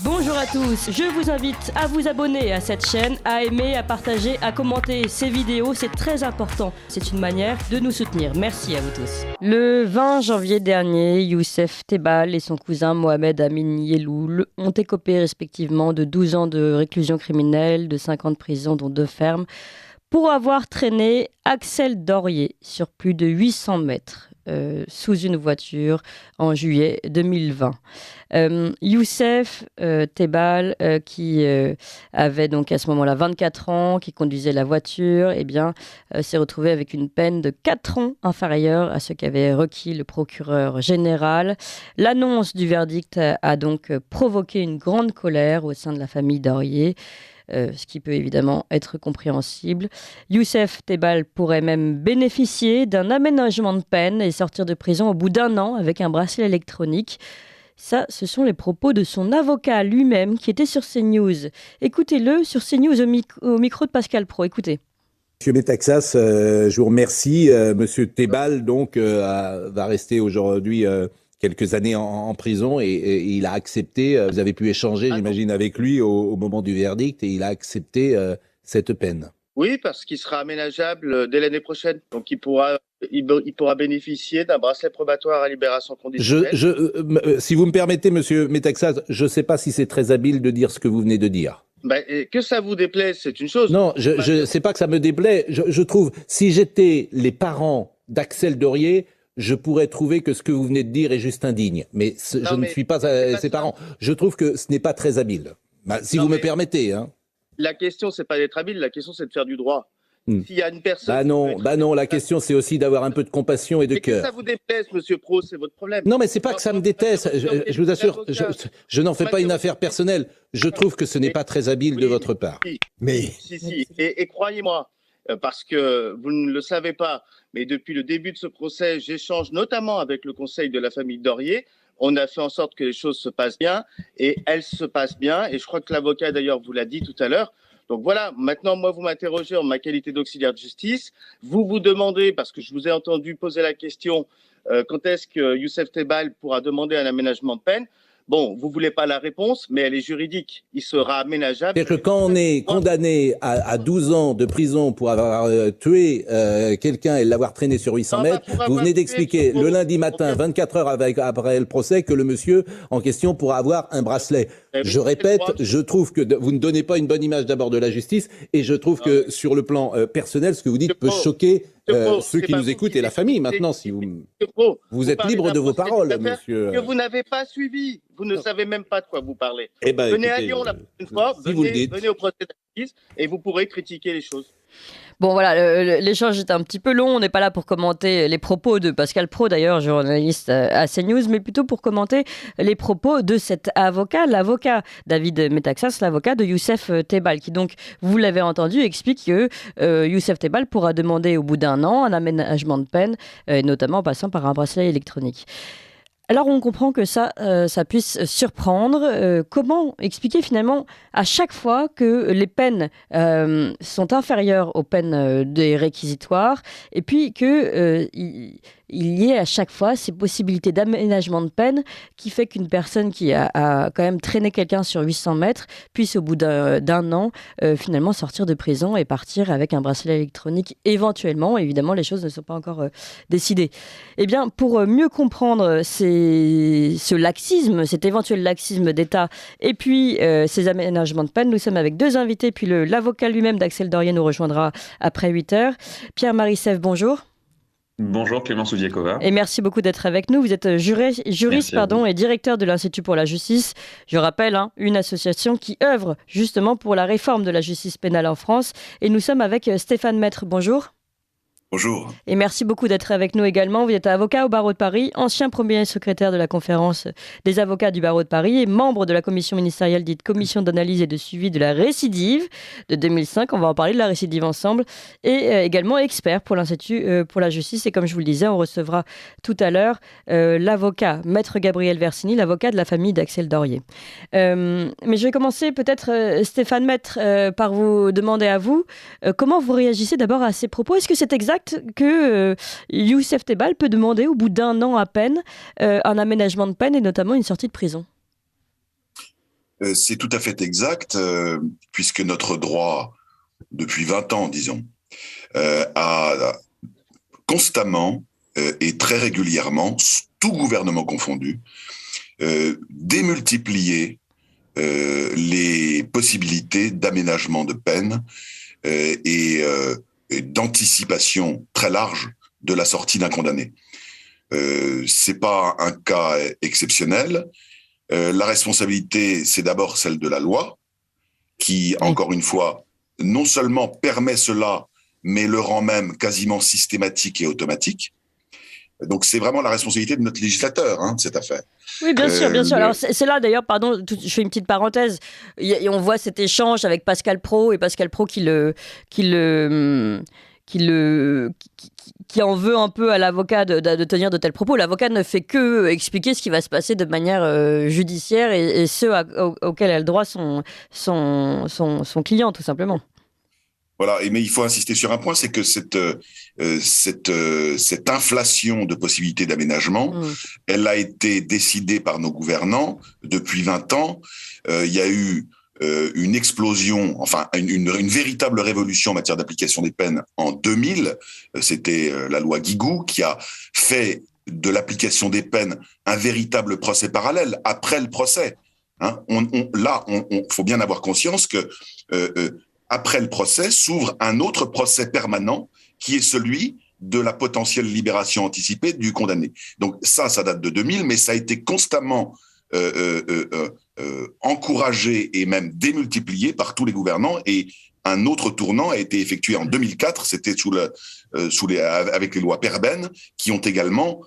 Bonjour à tous, je vous invite à vous abonner à cette chaîne, à aimer, à partager, à commenter ces vidéos, c'est très important. C'est une manière de nous soutenir. Merci à vous tous. Le 20 janvier dernier, Youssef Tebal et son cousin Mohamed Amin Yeloul ont écopé respectivement de 12 ans de réclusion criminelle, de 5 ans de prison dont 2 fermes, pour avoir traîné Axel Dorier sur plus de 800 mètres. Sous une voiture en juillet 2020. Youssef Tebal, qui avait donc à ce moment-là 24 ans, qui conduisait la voiture, s'est retrouvé avec une peine de 4 ans inférieure à ce qu'avait requis le procureur général. L'annonce du verdict a donc provoqué une grande colère au sein de la famille Dorier. Ce qui peut évidemment être compréhensible. Youssef Tebal pourrait même bénéficier d'un aménagement de peine et sortir de prison au bout d'1 an avec un bracelet électronique. Ça, ce sont les propos de son avocat lui-même qui était sur CNews. Écoutez-le sur CNews au micro de Pascal Praud. Écoutez. Monsieur Metaxas, je vous remercie. Monsieur Tebal, donc, va rester aujourd'hui quelques années en prison et il a accepté, vous avez pu échanger, j'imagine, avec lui au moment du verdict, et il a accepté cette peine. Oui, parce qu'il sera aménageable dès l'année prochaine. Donc il pourra bénéficier d'un bracelet probatoire à libération conditionnelle. Si vous me permettez, monsieur Metaxas, je ne sais pas si c'est très habile de dire ce que vous venez de dire. Que ça vous déplaise, c'est une chose. Non, je sais pas que ça me déplaît. Je trouve, si j'étais les parents d'Axel Dorier, je pourrais trouver que ce que vous venez de dire est juste indigne. Mais je ne suis pas ses parents. Je trouve que ce n'est pas très habile. Si vous me permettez. Hein. La question, c'est pas d'être habile, la question, c'est de faire du droit. S'il y a une personne... non, la question, c'est aussi d'avoir un peu de compassion et de cœur. Que ça vous déplaise, monsieur Praud, c'est votre problème. Non, mais c'est pas que ça me déteste. Je vous assure, je n'en fais pas une affaire personnelle. Je trouve que ce n'est pas très habile de votre part. Si. Et croyez-moi, parce que vous ne le savez pas, mais depuis le début de ce procès, j'échange notamment avec le conseil de la famille Dorier. On a fait en sorte que les choses se passent bien, et elles se passent bien. Et je crois que l'avocat, d'ailleurs, vous l'a dit tout à l'heure. Donc voilà, maintenant, moi, vous m'interrogez en ma qualité d'auxiliaire de justice. Vous vous demandez, parce que je vous ai entendu poser la question, quand est-ce que Youssef Tebal pourra demander un aménagement de peine ? Bon, vous ne voulez pas la réponse, mais elle est juridique. Il sera aménageable. C'est-à-dire que quand on est condamné à 12 ans de prison pour avoir tué quelqu'un et l'avoir traîné sur 800 mètres, vous venez d'expliquer le lundi matin, 24 heures après le procès, que le monsieur en question pourra avoir un bracelet. Je répète, je trouve que vous ne donnez pas une bonne image d'abord de la justice, et je trouve que sur le plan personnel, ce que vous dites peut choquer ceux qui nous écoutent et la famille. Maintenant, si vous êtes libre de vos paroles, monsieur. Que vous n'avez pas suivi. Vous ne savez même pas de quoi vous parlez. Venez à Lyon la prochaine fois, venez au procès d'assises et vous pourrez critiquer les choses. Bon voilà, l'échange est un petit peu long, on n'est pas là pour commenter les propos de Pascal Praud, d'ailleurs journaliste à CNews, mais plutôt pour commenter les propos de cet avocat, l'avocat David Metaxas, l'avocat de Youssef Tebal, qui donc, vous l'avez entendu, explique que Youssef Tebal pourra demander au bout d'1 an un aménagement de peine, notamment en passant par un bracelet électronique. Alors on comprend que ça puisse surprendre. Comment expliquer finalement à chaque fois que les peines sont inférieures aux peines des réquisitoires, et puis que il y ait à chaque fois ces possibilités d'aménagement de peine qui fait qu'une personne qui a quand même traîné quelqu'un sur 800 mètres puisse au bout d'un an finalement sortir de prison et partir avec un bracelet électronique éventuellement. Évidemment, les choses ne sont pas encore décidées. Eh bien, pour mieux comprendre ce laxisme, cet éventuel laxisme d'État et puis ces aménagements de peine, nous sommes avec 2 invités, puis l'avocat lui-même d'Axel Dorier nous rejoindra après 8 heures. Pierre-Marie Sèvres, bonjour. Bonjour Clémence Oudiakova. Et merci beaucoup d'être avec nous. Vous êtes juriste et directeur de l'Institut pour la justice. Je rappelle, une association qui œuvre justement pour la réforme de la justice pénale en France. Et nous sommes avec Stéphane Maître. Bonjour. Bonjour. Et merci beaucoup d'être avec nous également. Vous êtes avocat au barreau de Paris, ancien premier secrétaire de la conférence des avocats du barreau de Paris et membre de la commission ministérielle dite commission d'analyse et de suivi de la récidive de 2005. On va en parler de la récidive ensemble. Et également expert pour l'Institut pour la justice. Et comme je vous le disais, on recevra tout à l'heure l'avocat Maître Gabriel Versini, l'avocat de la famille d'Axel Dorier. Mais je vais commencer peut-être, Stéphane Maître, par vous demander à vous, comment vous réagissez d'abord à ces propos. Est-ce que c'est exact que Youssef Tebal peut demander au bout d'1 an à peine un aménagement de peine et notamment une sortie de prison? C'est tout à fait exact, puisque notre droit, depuis 20 ans, disons, a constamment et très régulièrement, tout gouvernement confondu, démultiplié les possibilités d'aménagement de peine et d'anticipation très large de la sortie d'un condamné. C'est pas un cas exceptionnel. La responsabilité, c'est d'abord celle de la loi, qui, encore une fois, non seulement permet cela, mais le rend même quasiment systématique et automatique. Donc, c'est vraiment la responsabilité de notre législateur, cette affaire. Oui, bien sûr, bien sûr. Alors, c'est là, d'ailleurs, pardon, je fais une petite parenthèse. On voit cet échange avec Pascal Praud, et Pascal Praud qui en veut un peu à l'avocat de tenir de tels propos. L'avocat ne fait que expliquer ce qui va se passer de manière judiciaire et ce auquel a le droit son client, tout simplement. Voilà, mais il faut insister sur un point, c'est que cette inflation de possibilités d'aménagement, elle a été décidée par nos gouvernants depuis 20 ans. Il y a eu une explosion, enfin une véritable révolution en matière d'application des peines en 2000. C'était la loi Guigou qui a fait de l'application des peines un véritable procès parallèle après le procès. Là, faut bien avoir conscience que après le procès s'ouvre un autre procès permanent qui est celui de la potentielle libération anticipée du condamné. Donc ça date de 2000, mais ça a été constamment encouragé et même démultiplié par tous les gouvernants. Et un autre tournant a été effectué en 2004, c'était avec les lois Perben, qui ont également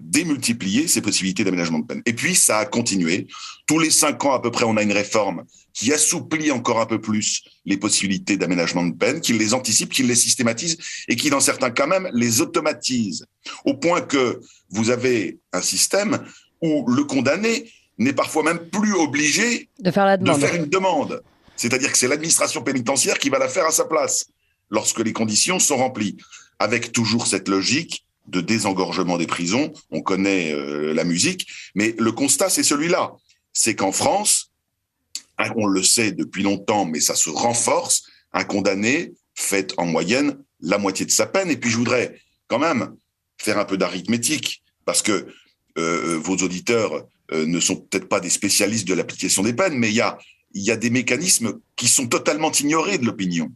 démultiplié ces possibilités d'aménagement de peine. Et puis ça a continué. Tous les 5 ans à peu près, on a une réforme qui assouplit encore un peu plus les possibilités d'aménagement de peine, qui les anticipe, qui les systématise et qui, dans certains cas même, les automatise. Au point que vous avez un système où le condamné n'est parfois même plus obligé de faire une demande. C'est-à-dire que c'est l'administration pénitentiaire qui va la faire à sa place, lorsque les conditions sont remplies, avec toujours cette logique de désengorgement des prisons. On connaît la musique, mais le constat, c'est celui-là. C'est qu'en France, on le sait depuis longtemps, mais ça se renforce, un condamné fait en moyenne la moitié de sa peine. Et puis je voudrais quand même faire un peu d'arithmétique, parce que vos auditeurs ne sont peut-être pas des spécialistes de l'application des peines, mais il y a des mécanismes qui sont totalement ignorés de l'opinion.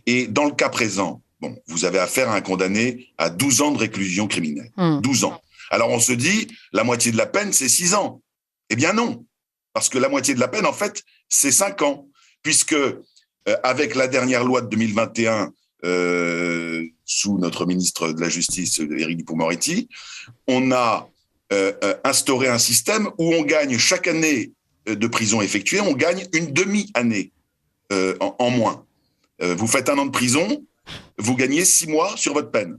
Et dans le cas présent, vous avez affaire à un condamné à 12 ans de réclusion criminelle. 12 ans. Alors on se dit, la moitié de la peine, c'est 6 ans. Eh bien non, parce que la moitié de la peine, en fait, c'est 5 ans. Puisque avec la dernière loi de 2021, sous notre ministre de la Justice, Éric Dupond-Moretti, on a instauré un système où on gagne chaque année de prison effectuée, on gagne une demi-année en moins. Vous faites 1 an de prison, vous gagnez 6 mois sur votre peine.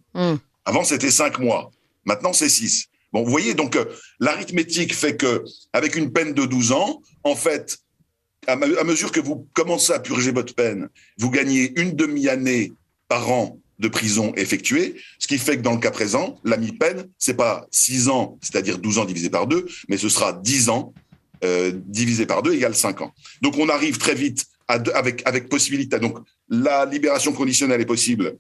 Avant, c'était 5 mois. Maintenant, c'est 6. Bon, vous voyez, donc l'arithmétique fait que avec une peine de 12 ans, en fait, à mesure que vous commencez à purger votre peine, vous gagnez une demi-année par an de prison effectuée, ce qui fait que dans le cas présent, la mi-peine, c'est pas 6 ans, c'est-à-dire 12 ans divisé par 2, mais ce sera 10 ans divisé par 2 égale 5 ans. Donc on arrive très vite avec possibilité. Donc la libération conditionnelle est possible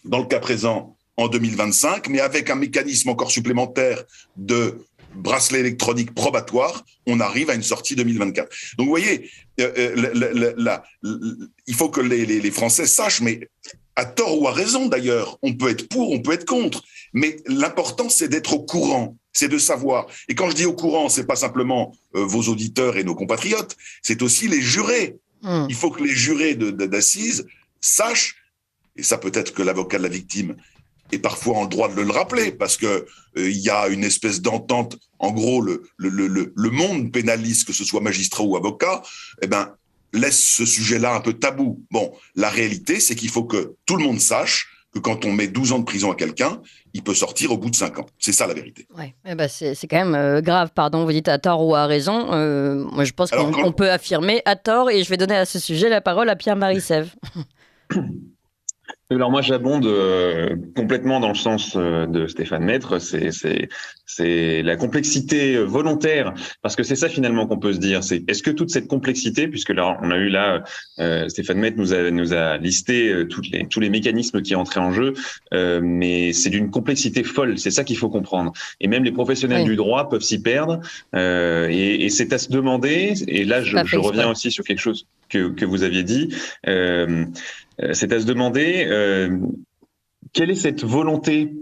dans le cas présent en 2025, mais avec un mécanisme encore supplémentaire de bracelet électronique probatoire, on arrive à une sortie 2024. Donc vous voyez, il faut que les Français sachent, mais à tort ou à raison d'ailleurs, on peut être pour, on peut être contre, mais l'important c'est d'être au courant, c'est de savoir. Et quand je dis au courant, c'est pas simplement vos auditeurs et nos compatriotes, c'est aussi les jurés. Il faut que les jurés d'assises sachent, et ça peut-être que l'avocat de la victime est parfois en droit de le rappeler, parce que il y a une espèce d'entente, en gros, le monde pénaliste, que ce soit magistrat ou avocat, laisse ce sujet-là un peu tabou. Bon, la réalité, c'est qu'il faut que tout le monde sache que quand on met 12 ans de prison à quelqu'un, il peut sortir au bout de 5 ans. C'est ça la vérité. Ouais, c'est quand même grave, pardon, vous dites à tort ou à raison. Moi, je pense qu'on peut affirmer à tort, et je vais donner à ce sujet la parole à Pierre-Marie Sèvres. Alors moi j'abonde complètement dans le sens de Stéphane Maître, c'est la complexité volontaire, parce que c'est ça finalement qu'on peut se dire, c'est est-ce que toute cette complexité, puisque là on a eu là Stéphane Maître nous a listé tous les mécanismes qui entraient en jeu, mais c'est d'une complexité folle, c'est ça qu'il faut comprendre. Et même les professionnels du droit peuvent s'y perdre, et c'est à se demander. Et là je reviens aussi sur quelque chose que vous aviez dit. C'est à se demander quelle est cette volonté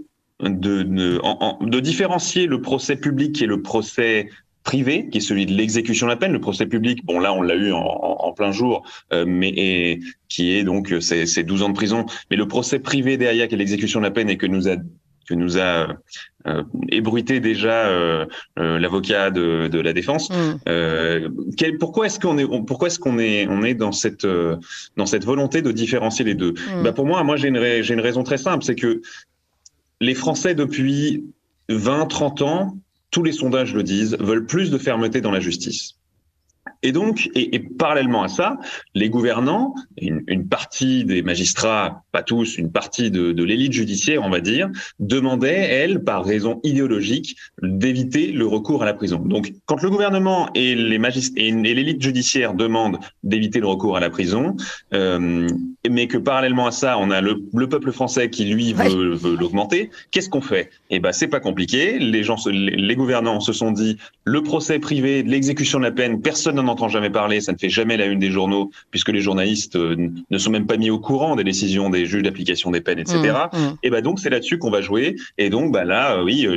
de différencier le procès public et le procès privé, qui est celui de l'exécution de la peine. Le procès public, bon là on l'a eu en plein jour, mais qui est donc c'est 12 ans de prison. Mais le procès privé derrière, qui est l'exécution de la peine et que nous a ébruité déjà l'avocat de la défense. Pourquoi est-ce qu'on est dans cette volonté de différencier les deux? Pour moi j'ai une raison très simple, c'est que les Français depuis 20-30 ans, tous les sondages le disent, veulent plus de fermeté dans la justice. Et donc, et parallèlement à ça, les gouvernants, une partie des magistrats, pas tous, une partie de l'élite judiciaire, on va dire, demandaient, elle, par raison idéologique, d'éviter le recours à la prison. Donc, quand le gouvernement et l'élite judiciaire demandent d'éviter le recours à la prison, mais que parallèlement à ça, on a le peuple français qui, lui, veut l'augmenter, qu'est-ce qu'on fait? C'est pas compliqué. Les gouvernants se sont dit, le procès privé, l'exécution de la peine, personne n'en entend jamais parler, ça ne fait jamais la une des journaux, puisque les journalistes ne sont même pas mis au courant des décisions des juges d'application des peines, etc. Et donc c'est là-dessus qu'on va jouer. Et donc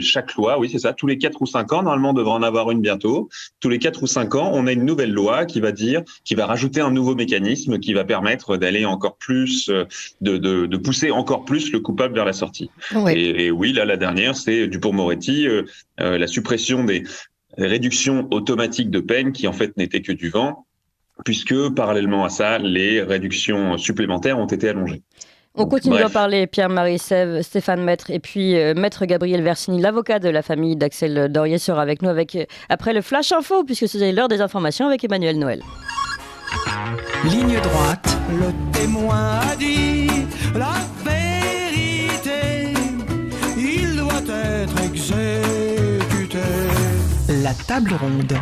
chaque loi, oui c'est ça, tous les 4 ou 5 ans, normalement on devrait en avoir une bientôt, tous les 4 ou 5 ans, on a une nouvelle loi qui va rajouter un nouveau mécanisme qui va permettre d'aller encore plus, de pousser encore plus le coupable vers la sortie. Et oui, là la dernière, c'est Dupond-Moretti, la suppression des réduction automatique de peine qui en fait n'était que du vent, puisque parallèlement à ça, les réductions supplémentaires ont été allongées. On continue d'en parler, Pierre-Marie Sève, Stéphane Maître, et puis Maître Gabriel Versini, l'avocat de la famille d'Axel Dorier, sera avec nous après le Flash Info, puisque c'est l'heure des informations avec Emmanuel Noël. Ligne droite, le témoin a dit la vérité, il doit être exécuté. La table ronde.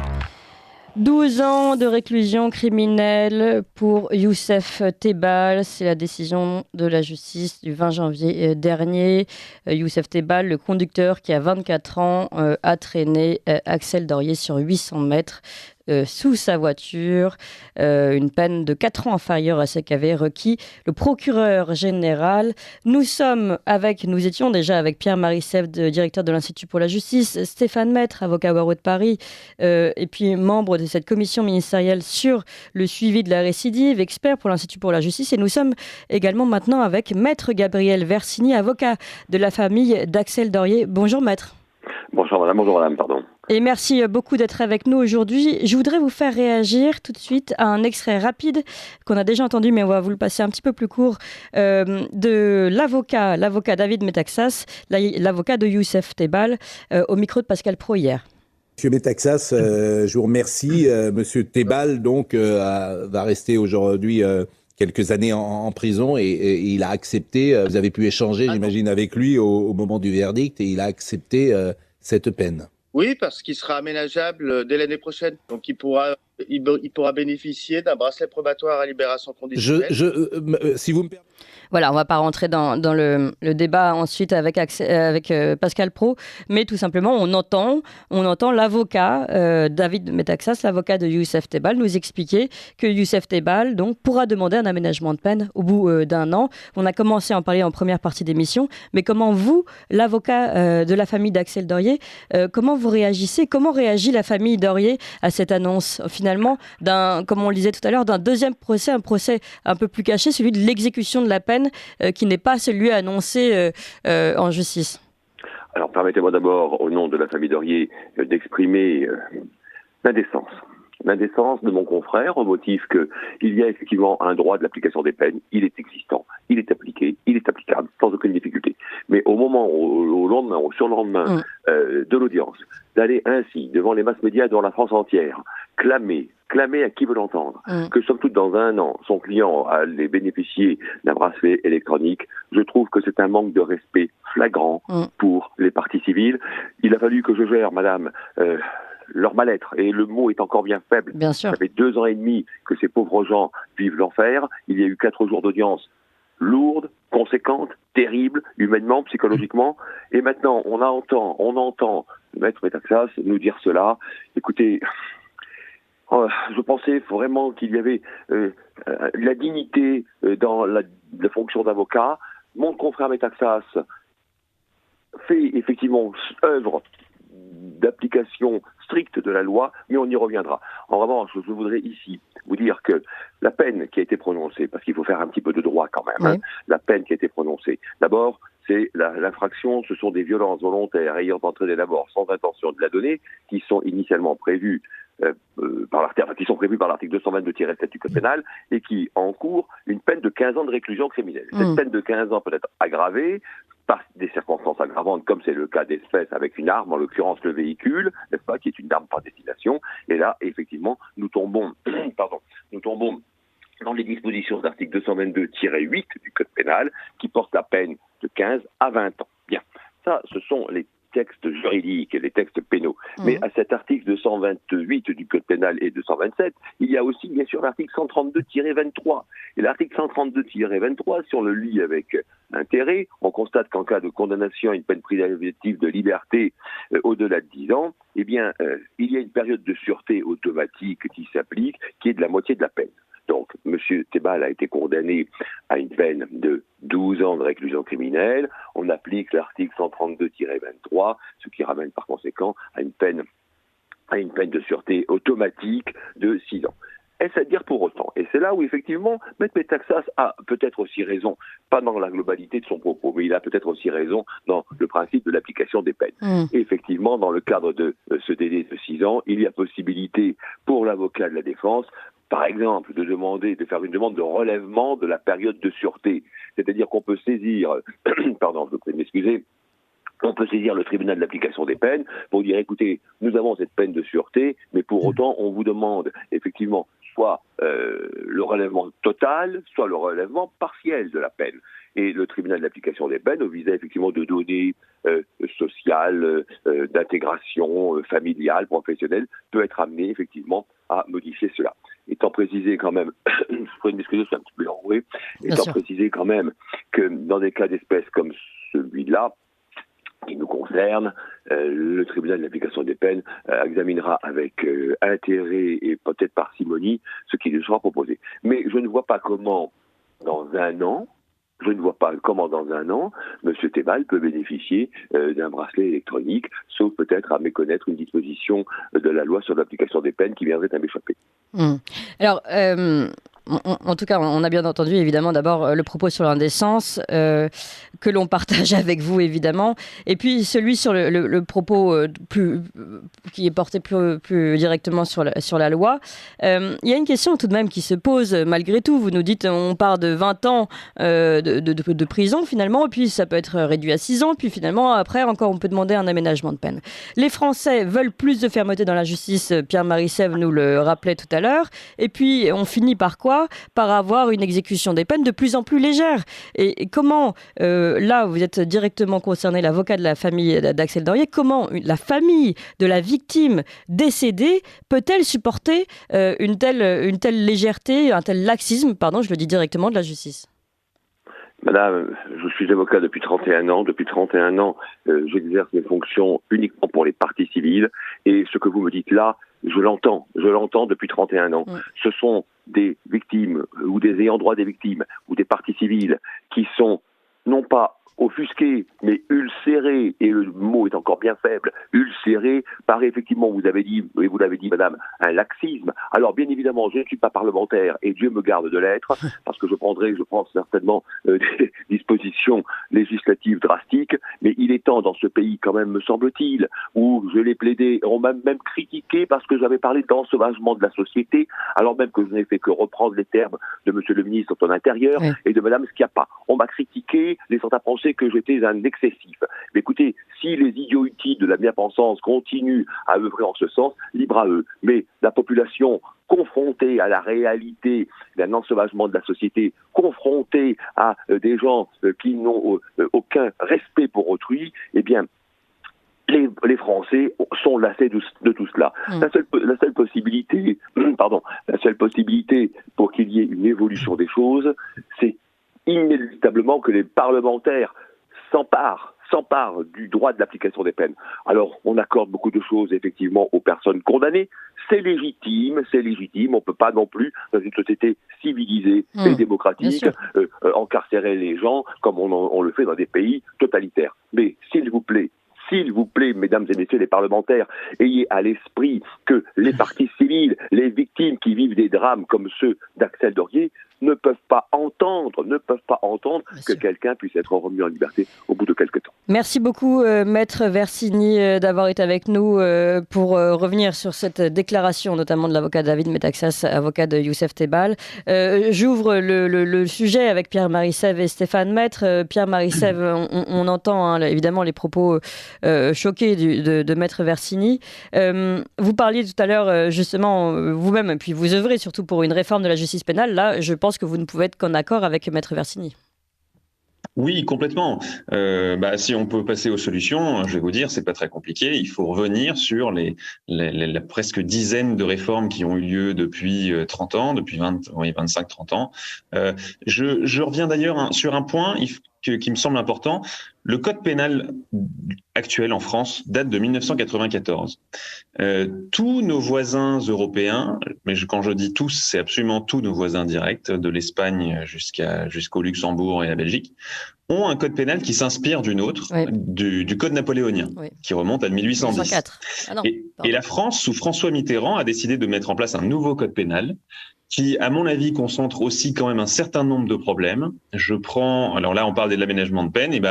12 ans de réclusion criminelle pour Youssef Tebal. C'est la décision de la justice du 20 janvier dernier. Youssef Tebal, le conducteur qui a 24 ans, a traîné Axel Dorier sur 800 mètres. Sous sa voiture, une peine de 4 ans inférieure à ce qu'avait requis le procureur général. Nous étions déjà avec Pierre-Marie Sève, directeur de l'Institut pour la justice, Stéphane Maître, avocat au barreau de Paris, et puis membre de cette commission ministérielle sur le suivi de la récidive, expert pour l'Institut pour la justice. Et nous sommes également maintenant avec Maître Gabriel Versini, avocat de la famille d'Axel Dorier. Bonjour Maître. Bonjour madame, pardon. Et merci beaucoup d'être avec nous aujourd'hui. Je voudrais vous faire réagir tout de suite à un extrait rapide qu'on a déjà entendu, mais on va vous le passer un petit peu plus court, de l'avocat David Metaxas, l'avocat de Youssef Tebal, au micro de Pascal Praud hier. Monsieur Metaxas, je vous remercie. Monsieur Tebal, donc, va rester aujourd'hui quelques années en prison et il a accepté, vous avez pu échanger, j'imagine, avec lui au moment du verdict, et il a accepté cette peine. Oui, parce qu'il sera aménageable dès l'année prochaine. Donc, il pourra bénéficier d'un bracelet probatoire à libération conditionnelle. Si vous me permettez... Voilà, on ne va pas rentrer dans le débat ensuite avec Pascal Praud, mais tout simplement, on entend l'avocat David Metaxas, l'avocat de Youssef Tebal, nous expliquer que Youssef Tebal donc, pourra demander un aménagement de peine au bout d'un an. On a commencé à en parler en première partie d'émission, mais comment vous, l'avocat de la famille d'Axel Dorier, comment vous réagissez? Comment réagit la famille Dorier à cette annonce, finalement, comme on le disait tout à l'heure, d'un deuxième procès, un procès un peu plus caché, celui de l'exécution de la peine, qui n'est pas celui annoncé en justice? Alors permettez-moi d'abord, au nom de la famille Dorier, d'exprimer l'indécence de mon confrère au motif qu'il y a effectivement un droit de l'application des peines, il est existant, il est appliqué, il est applicable sans aucune difficulté. Mais au moment, au lendemain, au surlendemain de l'audience, d'aller ainsi devant les masses médias, devant la France entière, clamer clamer à qui veut l'entendre. Que somme toute, dans un an, son client allait bénéficier d'un bracelet électronique, je trouve que c'est un manque de respect flagrant pour les parties civiles. Il a fallu que je gère, madame, leur mal-être, et le mot est encore bien faible. Bien sûr. Ça fait 2 ans et demi que ces pauvres gens vivent l'enfer. Il y a eu 4 jours d'audience lourde, conséquente, terrible, humainement, psychologiquement. Et maintenant, on entend Maître Metaxas nous dire cela. Écoutez, je pensais vraiment qu'il y avait la dignité dans la fonction d'avocat. Mon confrère Metaxas fait effectivement œuvre d'application stricte de la loi, mais on y reviendra. En revanche, je voudrais ici vous dire que la peine qui a été prononcée, parce qu'il faut faire un petit peu de droit quand même, la peine qui a été prononcée, d'abord, c'est l'infraction, ce sont des violences volontaires ayant entraîné la mort sans intention de la donner, qui sont initialement prévues par l'article 222-7 du Code pénal et qui encourent une peine de 15 ans de réclusion criminelle. Cette peine de 15 ans peut être aggravée par des circonstances aggravantes, comme c'est le cas d'espèce avec une arme, en l'occurrence le véhicule, n'est-ce pas, qui est une arme par destination. Et là, effectivement, nous tombons dans les dispositions de l'article 222-8 du Code pénal, qui porte la peine de 15 à 20 ans. Bien, ça, ce sont les textes juridiques et les textes pénaux. Mais à cet article 228 du Code pénal et 227, il y a aussi, bien sûr, l'article 132-23. Et l'article 132-23, si on le lit avec intérêt, on constate qu'en cas de condamnation à une peine privative de liberté au-delà de 10 ans, eh bien, il y a une période de sûreté automatique qui s'applique, qui est de la moitié de la peine. Donc, M. Tebal a été condamné à une peine de 12 ans de réclusion criminelle. On applique l'article 132-23, ce qui ramène par conséquent à une peine de sûreté automatique de 6 ans. Est-ce à dire pour autant? Et c'est là où, effectivement, M. Metaxas a peut-être aussi raison, pas dans la globalité de son propos, mais il a peut-être aussi raison dans le principe de l'application des peines. Et effectivement, dans le cadre de ce délai de 6 ans, il y a possibilité pour l'avocat de la défense, par exemple, de faire une demande de relèvement de la période de sûreté. C'est-à-dire qu'on peut saisir, pardon, je vous prie de m'excuser, on peut saisir le tribunal de l'application des peines pour dire, écoutez, nous avons cette peine de sûreté, mais pour autant, on vous demande effectivement soit le relèvement total, soit le relèvement partiel de la peine. Et le tribunal de l'application des peines, au visait effectivement de données sociales, d'intégration familiale, professionnelle, peut être amené effectivement à modifier cela. Étant précisé quand même, je pourrais m'excuser, je suis un petit peu enroué, étant précisé quand même que dans des cas d'espèce comme celui-là, qui nous concerne, le tribunal de l'application des peines examinera avec intérêt et peut-être parcimonie ce qui lui sera proposé. Mais je ne vois pas comment, dans un an, M. Tebal peut bénéficier d'un bracelet électronique, sauf peut-être à méconnaître une disposition de la loi sur l'application des peines qui viendrait à m'échapper. Alors, en tout cas, on a bien entendu évidemment d'abord le propos sur l'indécence que l'on partage avec vous évidemment, et puis celui sur le propos qui est porté plus directement sur la loi. Il y a une question tout de même qui se pose malgré tout. Vous nous dites on part de 20 ans de prison finalement, et puis ça peut être réduit à 6 ans, puis finalement après encore on peut demander un aménagement de peine. Les Français veulent plus de fermeté dans la justice, Pierre-Marie Sèvres nous le rappelait tout à l'heure, et puis on finit par quoi? Par avoir une exécution des peines de plus en plus légère. Et comment, là vous êtes directement concerné, l'avocat de la famille d'Axel Dorier, comment la famille de la victime décédée peut-elle supporter une telle légèreté, un tel laxisme, je le dis directement, de la justice? Madame, je suis avocat depuis 31 ans. Depuis 31 ans, j'exerce mes fonctions uniquement pour les parties civiles. Et ce que vous me dites là, je l'entends depuis 31 ans. Ce sont des victimes ou des ayants droit des victimes ou des parties civiles qui sont non pas offusqués, mais ulcérés, et le mot est encore bien faible, ulcérés par effectivement, vous l'avez dit madame, un laxisme. Alors bien évidemment, je ne suis pas parlementaire et Dieu me garde de l'être, parce que je pense certainement des dispositions législatives drastiques, mais il est temps dans ce pays quand même, me semble-t-il, où je l'ai plaidé, on m'a même critiqué parce que j'avais parlé d'ensauvagement de la société, alors même que je n'ai fait que reprendre les termes de monsieur le ministre de l'Intérieur et de madame Schiappa. On m'a critiqué, laissant à penser pensé que j'étais un excessif. Mais écoutez, si les idiots utiles de la bien-pensance continuent à œuvrer en ce sens, libre à eux. Mais la population confrontée à la réalité d'un ensauvagement de la société, confrontée à des gens qui n'ont aucun respect pour autrui, eh bien, les Français sont lassés de tout cela. La seule possibilité pour qu'il y ait une évolution des choses, c'est inéluctablement que les parlementaires s'emparent du droit de l'application des peines. Alors, on accorde beaucoup de choses, effectivement, aux personnes condamnées. C'est légitime. On ne peut pas non plus, dans une société civilisée et démocratique, encarcérer les gens comme on le fait dans des pays totalitaires. Mais, s'il vous plaît, mesdames et messieurs les parlementaires, ayez à l'esprit que les parties civiles, les victimes qui vivent des drames comme ceux d'Axel Dorier, ne peuvent pas entendre que quelqu'un puisse être remis en liberté au bout de quelques temps. Merci beaucoup, Maître Versini, d'avoir été avec nous pour revenir sur cette déclaration, notamment de l'avocat David Metaxas, avocat de Youssef Tebal. J'ouvre le sujet avec Pierre-Marie Sève et Stéphane Maître. Pierre-Marie Sève, on entend évidemment les propos choqués de Maître Versini. Vous parliez tout à l'heure, justement, vous-même, et puis vous œuvrez surtout pour une réforme de la justice pénale. Là, je pense que vous ne pouvez être qu'en accord avec Maître Versini. Oui, complètement. Si on peut passer aux solutions, je vais vous dire, c'est pas très compliqué. Il faut revenir sur la presque dizaine de réformes qui ont eu lieu depuis 30 ans, depuis 25-30 ans. Je reviens d'ailleurs sur un point qui me semble important. Le code pénal actuel en France date de 1994. Tous nos voisins européens, mais quand je dis tous, c'est absolument tous nos voisins directs, de l'Espagne jusqu'au Luxembourg et la Belgique, ont un code pénal qui s'inspire d'une autre, du code napoléonien, qui remonte à 1810. Et la France, sous François Mitterrand, a décidé de mettre en place un nouveau code pénal qui, à mon avis, concentre aussi quand même un certain nombre de problèmes. Alors là, on parle de l'aménagement de peine, et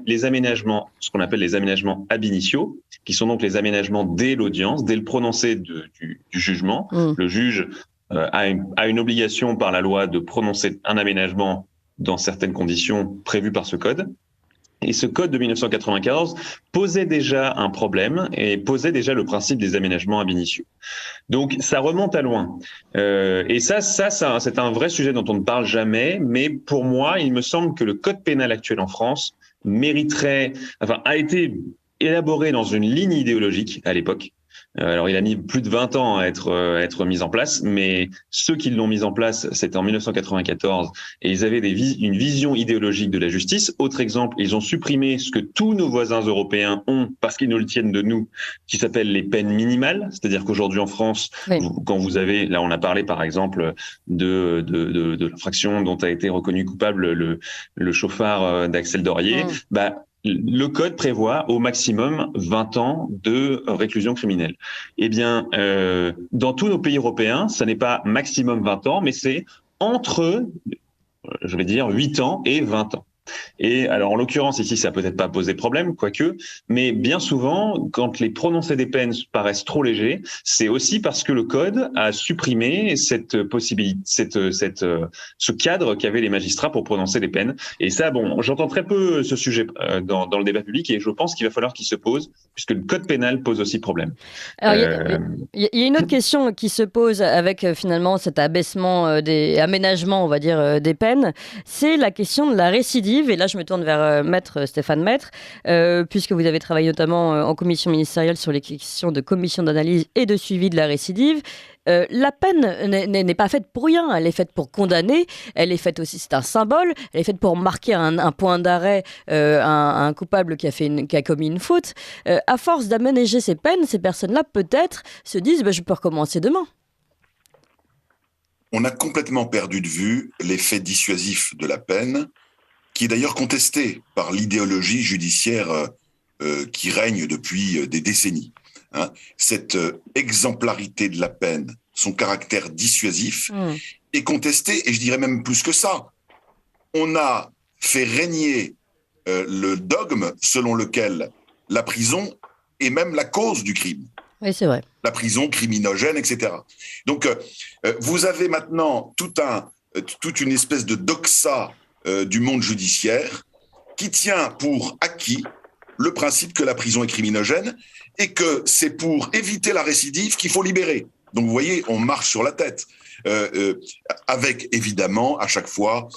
les aménagements, ce qu'on appelle les aménagements ab initio, qui sont donc les aménagements dès l'audience, dès le prononcé du jugement. Le juge a une obligation par la loi de prononcer un aménagement dans certaines conditions prévues par ce code. Et ce code de 1994 posait déjà un problème et posait déjà le principe des aménagements ab initio. Donc ça remonte à loin. Et ça, c'est un vrai sujet dont on ne parle jamais. Mais pour moi, il me semble que le code pénal actuel en France a été élaboré dans une ligne idéologique à l'époque. Alors, il a mis plus de 20 ans à être mis en place, mais ceux qui l'ont mis en place, c'était en 1994, et ils avaient une vision idéologique de la justice. Autre exemple, ils ont supprimé ce que tous nos voisins européens ont, parce qu'ils nous le tiennent de nous, qui s'appelle les peines minimales. C'est-à-dire qu'aujourd'hui en France, quand vous avez, là on a parlé par exemple de l'infraction dont a été reconnu coupable le chauffard d'Axel Dorier, le code prévoit au maximum 20 ans de réclusion criminelle. Eh bien, dans tous nos pays européens, ça n'est pas maximum 20 ans, mais c'est entre, 8 ans et 20 ans. Et alors, en l'occurrence, ici, ça n'a peut-être pas posé problème, quoique, mais bien souvent, quand les prononcés des peines paraissent trop légers, c'est aussi parce que le Code a supprimé cette possibilité, ce cadre qu'avaient les magistrats pour prononcer des peines. Et ça, j'entends très peu ce sujet dans le débat public, et je pense qu'il va falloir qu'il se pose, puisque le Code pénal pose aussi problème. Alors, il y a une autre question qui se pose avec finalement cet abaissement des aménagements, on va dire, des peines, c'est la question de la récidive. Et là, je me tourne vers Maître Stéphane Maître, puisque vous avez travaillé notamment en commission ministérielle sur les questions de commission d'analyse et de suivi de la récidive. La peine n'est pas faite pour rien, elle est faite pour condamner, elle est faite aussi, c'est un symbole, elle est faite pour marquer un point d'arrêt à un coupable qui a commis une faute. À force d'aménager ces peines, ces personnes-là peut-être se disent je peux recommencer demain. On a complètement perdu de vue l'effet dissuasif de la peine, qui est d'ailleurs contesté par l'idéologie judiciaire qui règne depuis des décennies. Cette exemplarité de la peine, son caractère dissuasif, est contesté, et je dirais même plus que ça. On a fait régner le dogme selon lequel la prison est même la cause du crime. Oui, c'est vrai. La prison criminogène, etc. Donc, vous avez maintenant toute une espèce de doxa du monde judiciaire qui tient pour acquis le principe que la prison est criminogène et que c'est pour éviter la récidive qu'il faut libérer. Donc vous voyez, on marche sur la tête. Avec évidemment à chaque fois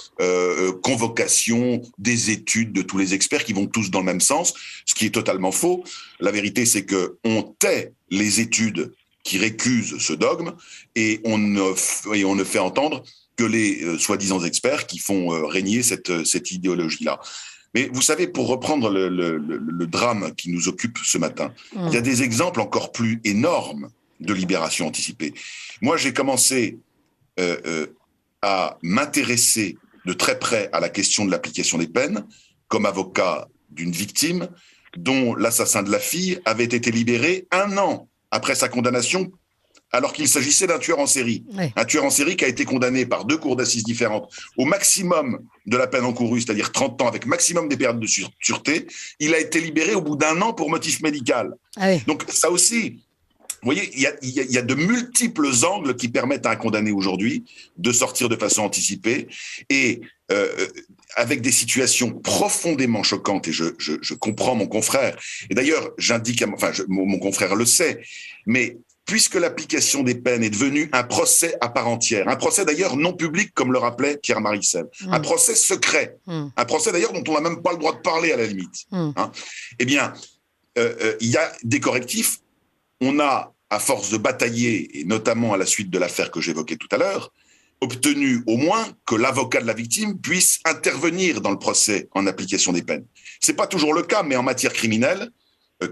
convocation des études de tous les experts qui vont tous dans le même sens, ce qui est totalement faux. La vérité, c'est que on tait les études qui récusent ce dogme et on ne fait entendre que les soi-disant experts qui font régner cette idéologie-là. Mais vous savez, pour reprendre le drame qui nous occupe ce matin, il y a des exemples encore plus énormes de libération anticipée. Moi, j'ai commencé à m'intéresser de très près à la question de l'application des peines comme avocat d'une victime dont l'assassin de la fille avait été libéré 1 an après sa condamnation alors qu'il s'agissait d'un tueur en série. Oui. Un tueur en série qui a été condamné par 2 cours d'assises différentes au maximum de la peine encourue, c'est-à-dire 30 ans avec maximum des périodes de sûreté. Il a été libéré au bout d'1 an pour motif médical. Ah oui. Donc ça aussi... Vous voyez, il y a de multiples angles qui permettent à un condamné aujourd'hui de sortir de façon anticipée et avec des situations profondément choquantes. Et je comprends mon confrère. Et d'ailleurs, mon confrère le sait, mais puisque l'application des peines est devenue un procès à part entière, un procès d'ailleurs non public, comme le rappelait Pierre-Marie Sève, un procès secret, un procès d'ailleurs dont on n'a même pas le droit de parler à la limite. Hein, eh bien, il y a des correctifs. On a, à force de batailler, et notamment à la suite de l'affaire que j'évoquais tout à l'heure, obtenu au moins que l'avocat de la victime puisse intervenir dans le procès en application des peines. C'est pas toujours le cas, mais en matière criminelle,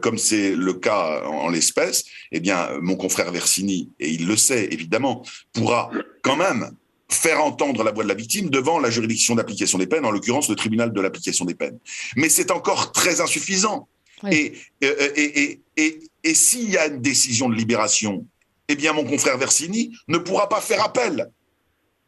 comme c'est le cas en l'espèce, eh bien, mon confrère Versini, et il le sait évidemment, pourra quand même faire entendre la voix de la victime devant la juridiction d'application des peines, en l'occurrence le tribunal de l'application des peines. Mais c'est encore très insuffisant. Oui. Et s'il y a une décision de libération, eh bien mon confrère Versini ne pourra pas faire appel,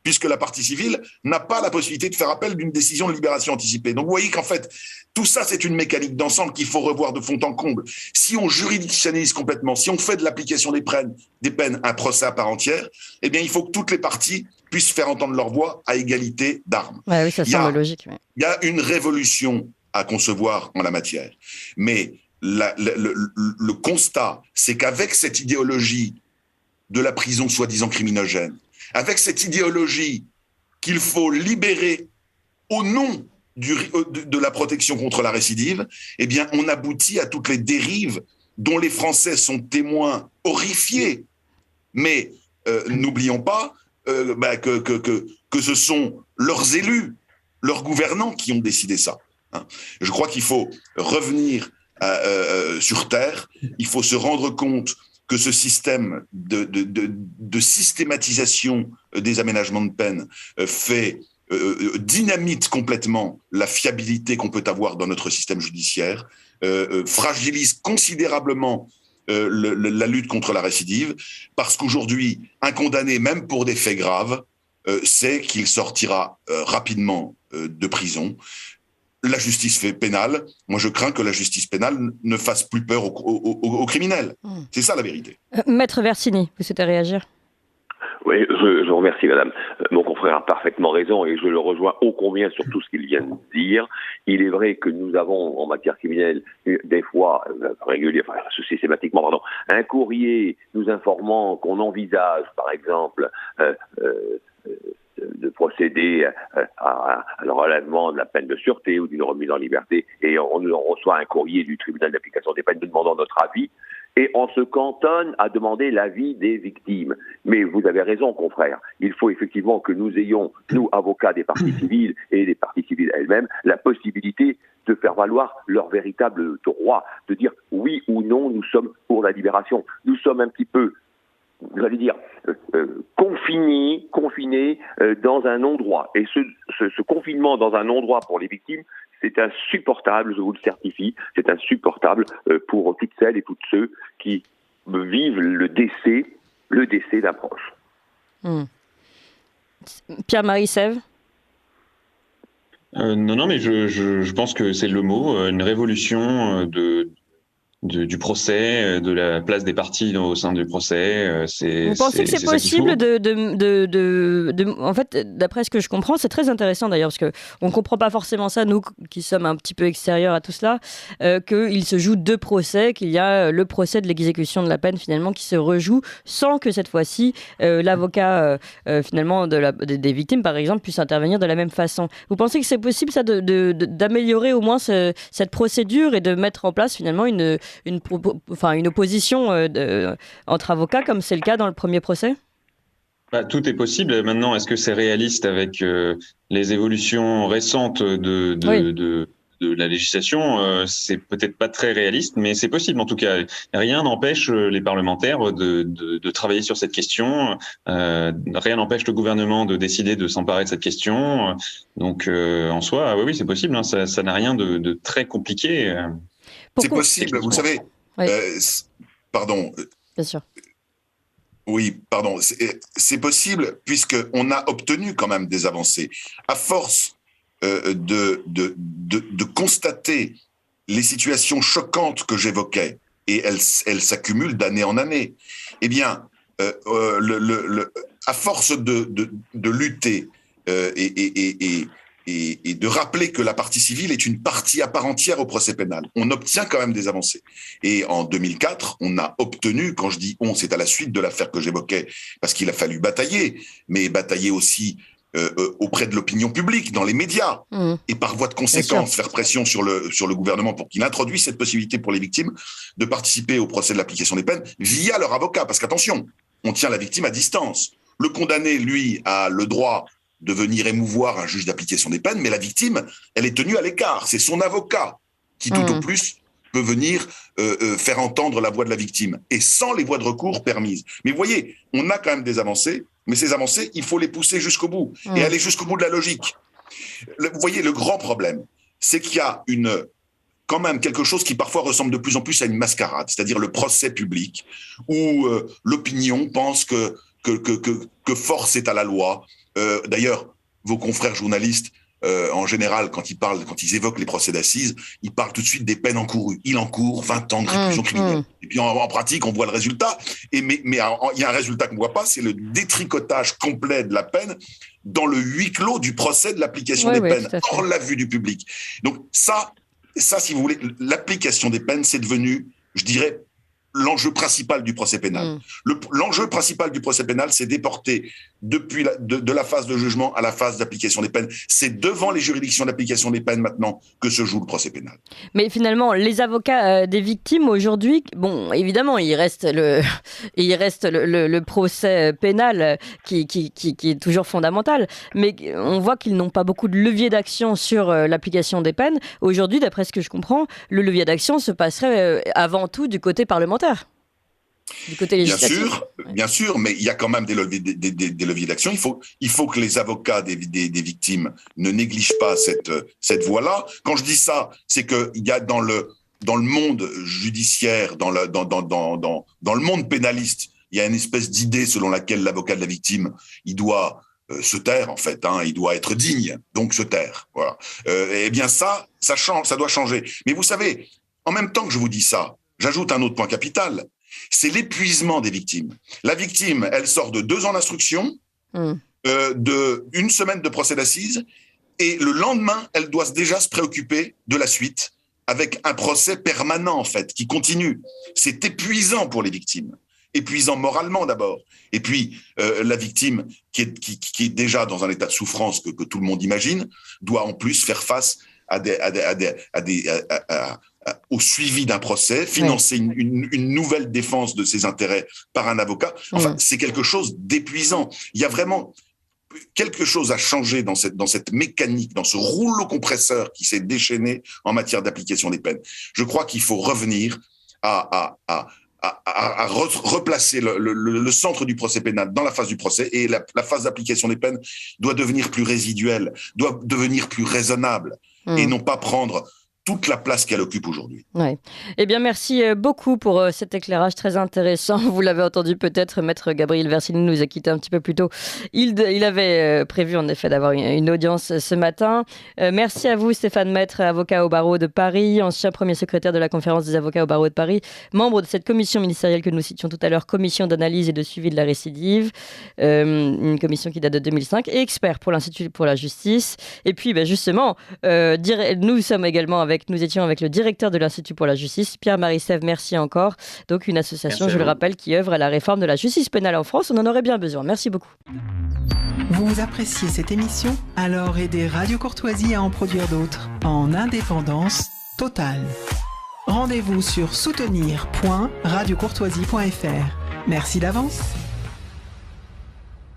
puisque la partie civile n'a pas la possibilité de faire appel d'une décision de libération anticipée. Donc vous voyez qu'en fait, tout ça c'est une mécanique d'ensemble qu'il faut revoir de fond en comble. Si on juridictionnalise complètement, si on fait de l'application des peines un procès à part entière, eh bien il faut que toutes les parties puissent faire entendre leur voix à égalité d'armes. Ouais, oui, ça semble logique. Ouais. Il y a une révolution à concevoir en la matière. Mais le constat, c'est qu'avec cette idéologie de la prison soi-disant criminogène, avec cette idéologie qu'il faut libérer au nom de la protection contre la récidive, eh bien, on aboutit à toutes les dérives dont les Français sont témoins horrifiés. Mais n'oublions pas que ce sont leurs élus, leurs gouvernants qui ont décidé ça. Je crois qu'il faut revenir sur Terre, il faut se rendre compte que ce système de systématisation des aménagements de peine dynamite complètement la fiabilité qu'on peut avoir dans notre système judiciaire, fragilise considérablement la lutte contre la récidive, parce qu'aujourd'hui, un condamné, même pour des faits graves, sait qu'il sortira rapidement de prison. La justice pénale, moi je crains que la justice pénale ne fasse plus peur aux criminels. C'est ça la vérité. Maître Versini, vous souhaitez réagir ? Oui, je vous remercie, madame. Mon confrère a parfaitement raison et je le rejoins ô combien sur tout ce qu'il vient de dire. Il est vrai que nous avons, en matière criminelle, des fois, systématiquement, un courrier nous informant qu'on envisage, par exemple, de procéder à l'enlèvement de la peine de sûreté ou d'une remise en liberté, et on reçoit un courrier du tribunal d'application des peines nous demandant notre avis, et on se cantonne à demander l'avis des victimes. Mais vous avez raison, confrère, il faut effectivement que nous ayons, nous, avocats des parties civiles et des parties civiles elles-mêmes, la possibilité de faire valoir leur véritable droit, de dire oui ou non, nous sommes pour la libération. Nous sommes un petit peu, j'allais dire, confinés dans un non-droit. Et ce confinement dans un non-droit pour les victimes, c'est insupportable, je vous le certifie, c'est insupportable pour toutes celles et tous ceux qui vivent le décès d'un proche. Pierre-Marie Sève. Non, mais je pense que c'est le mot, une révolution du procès, de la place des parties au sein du procès. Vous pensez que c'est possible en fait, d'après ce que je comprends, c'est très intéressant d'ailleurs, parce qu'on ne comprend pas forcément ça, nous qui sommes un petit peu extérieurs à tout cela, qu'il se joue 2 procès, qu'il y a le procès de l'exécution de la peine finalement qui se rejoue sans que cette fois-ci l'avocat finalement des victimes par exemple puisse intervenir de la même façon. Vous pensez que c'est possible ça d'améliorer au moins cette procédure et de mettre en place finalement une opposition entre avocats, comme c'est le cas dans le premier procès? Tout est possible. Maintenant, est-ce que c'est réaliste avec les évolutions récentes de la législation? C'est peut-être pas très réaliste, mais c'est possible en tout cas. Rien n'empêche les parlementaires de travailler sur cette question. Rien n'empêche le gouvernement de décider de s'emparer de cette question. Donc, en soi, oui, c'est possible. Hein. Ça n'a rien de très compliqué. C'est possible, vous savez. Oui. Pardon. Bien sûr. Oui, pardon. C'est possible puisqu'on a obtenu quand même des avancées. À force de constater les situations choquantes que j'évoquais, et elles s'accumulent d'année en année, eh bien, à force de lutter et de rappeler que la partie civile est une partie à part entière au procès pénal, on obtient quand même des avancées. Et en 2004, on a obtenu, quand je dis on, c'est à la suite de l'affaire que j'évoquais, parce qu'il a fallu batailler, mais batailler aussi auprès de l'opinion publique, dans les médias, et par voie de conséquence, faire pression sur le gouvernement pour qu'il introduise cette possibilité pour les victimes de participer au procès de l'application des peines via leur avocat. Parce qu'attention, on tient la victime à distance. Le condamné, lui, a le droit de venir émouvoir un juge d'application des peines, mais la victime, elle est tenue à l'écart. C'est son avocat qui, tout au plus, peut venir faire entendre la voix de la victime, et sans les voies de recours permises. Mais vous voyez, on a quand même des avancées, mais ces avancées, il faut les pousser jusqu'au bout, et aller jusqu'au bout de la logique. Vous voyez, le grand problème, c'est qu'il y a quand même quelque chose qui parfois ressemble de plus en plus à une mascarade, c'est-à-dire le procès public, où l'opinion pense que force est à la loi. D'ailleurs, vos confrères journalistes, en général, quand ils évoquent les procès d'assises, ils parlent tout de suite des peines encourues. Il encourt 20 ans de réclusion criminelle. Et puis en pratique, on voit le résultat. Mais il y a un résultat qu'on ne voit pas, c'est le détricotage complet de la peine dans le huis clos du procès de l'application des peines, hors la vue du public. Donc ça, si vous voulez, l'application des peines, c'est devenu, je dirais, l'enjeu principal du procès pénal. L'enjeu principal du procès pénal, c'est déporter depuis de la phase de jugement à la phase d'application des peines. C'est devant les juridictions d'application des peines maintenant que se joue le procès pénal. Mais finalement, les avocats des victimes aujourd'hui, bon, évidemment, il reste le procès pénal qui est toujours fondamental, mais on voit qu'ils n'ont pas beaucoup de levier d'action sur l'application des peines. Aujourd'hui, d'après ce que je comprends, le levier d'action se passerait avant tout du côté parlementaire. Du côté législatif. Bien sûr, mais il y a quand même des leviers d'action. Il faut que les avocats des victimes ne négligent pas cette voie-là. Quand je dis ça, c'est qu'il y a dans le monde judiciaire, dans le monde pénaliste, il y a une espèce d'idée selon laquelle l'avocat de la victime, il doit se taire en fait, il doit être digne, donc se taire. Voilà. Eh bien ça change, ça doit changer. Mais vous savez, en même temps que je vous dis ça, j'ajoute un autre point capital, c'est l'épuisement des victimes. La victime, elle sort de 2 ans d'instruction, de 1 semaine de procès d'assises, et le lendemain, elle doit déjà se préoccuper de la suite, avec un procès permanent, en fait, qui continue. C'est épuisant pour les victimes. Épuisant moralement d'abord. Et puis, la victime, qui est déjà dans un état de souffrance que tout le monde imagine, doit en plus faire face au suivi d'un procès, financer une nouvelle défense de ses intérêts par un avocat. Enfin, c'est quelque chose d'épuisant. Il y a vraiment quelque chose à changer dans cette mécanique, dans ce rouleau compresseur qui s'est déchaîné en matière d'application des peines. Je crois qu'il faut revenir à replacer le centre du procès pénal dans la phase du procès, et la phase d'application des peines doit devenir plus résiduelle, doit devenir plus raisonnable, et non pas prendre toute la place qu'elle occupe aujourd'hui. Ouais. Eh bien, merci beaucoup pour cet éclairage très intéressant. Vous l'avez entendu peut-être, Maître Gabriel Versini nous a quitté un petit peu plus tôt. Il avait prévu en effet d'avoir une audience ce matin. Merci à vous, Stéphane Maître, avocat au barreau de Paris, ancien premier secrétaire de la Conférence des avocats au barreau de Paris, membre de cette commission ministérielle que nous citions tout à l'heure, commission d'analyse et de suivi de la récidive, une commission qui date de 2005, et expert pour l'Institut pour la justice. Et puis, justement, nous étions avec le directeur de l'Institut pour la justice, Pierre-Marie Sèvres, merci encore. Donc une association, merci je le rappelle, qui œuvre à la réforme de la justice pénale en France. On en aurait bien besoin. Merci beaucoup. Vous appréciez cette émission? Alors aidez Radio Courtoisie à en produire d'autres en indépendance totale. Rendez-vous sur soutenir.radiocourtoisie.fr. Merci d'avance.